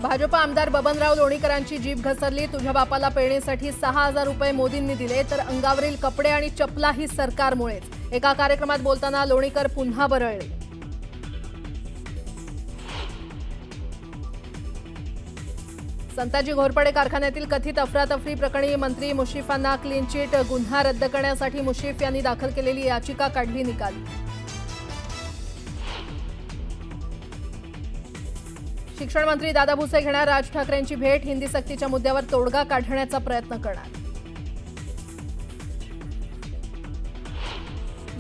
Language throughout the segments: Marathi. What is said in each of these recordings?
भाजप आमदार बबनराव लोणीकरांची जीभ घसरली। तुझ्या बापाला पेरणीसाठी 6,000 रुपये मोदींनी दिले तर अंगावरील कपडे आणि चपलाही सरकारमुळेच। एका कार्यक्रमात बोलताना लोणीकर पुन्हा बरळले। संताजी घोरपडे कारखान्यातील कथित अफरातफरी प्रकरणी मंत्री मुश्रीफांना क्लीन चिट, गुन्हा रद्द करण्यासाठी मुश्रीफ यांनी दाखल केलेली याचिका काढली निकाली। शिक्षण मंत्री दादा भुसे घेणार राज ठाकरेंची भेट, हिंदी सक्तीच्या मुद्द्यावर तोडगा काढण्याचा प्रयत्न करणार।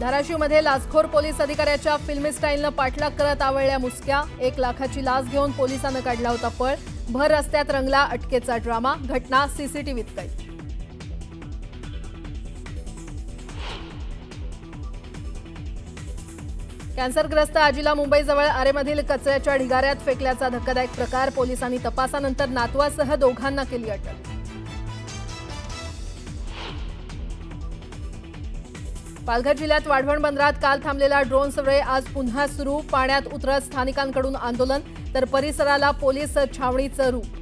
धाराशिवमध्ये लाचखोर पोलीस अधिकाऱ्याच्या फिल्मी स्टाईलनं पाठलाग करत आवळल्या मुसक्या। 1 लाखाची लाच घेऊन पोलिसांना काढला होता पळ। भर रस्त्यात रंगला अटकेचा ड्रामा, घटना सीसीटीव्हीत कैद। कॅन्सरग्रस्त आजीला मुंबईजवळ आरेमधील कचऱ्याच्या ढिगाऱ्यात फेकल्याचा धक्कादायक प्रकार, पोलिसांनी तपासानंतर नातवासह दोघांना केली अटक। पालघर जिल्ह्यात वाढवण बंदरात काल थांबलेला ड्रोन सर्वे आज पुन्हा सुरू, पाण्यात उतरत स्थानिकांकडून आंदोलन तर परिसराला पोलीस छावणीचं रूप।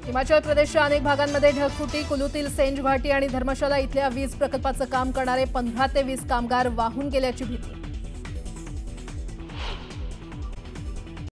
हिमाचल प्रदेशच्या अनेक भागांमध्ये ढगफुटी, कुलूतील सेंज घाटी आणि धर्मशाला इथल्या वीज प्रकल्पाचं काम करणारे 15 ते 20 कामगार वाहून गेल्याची भीती।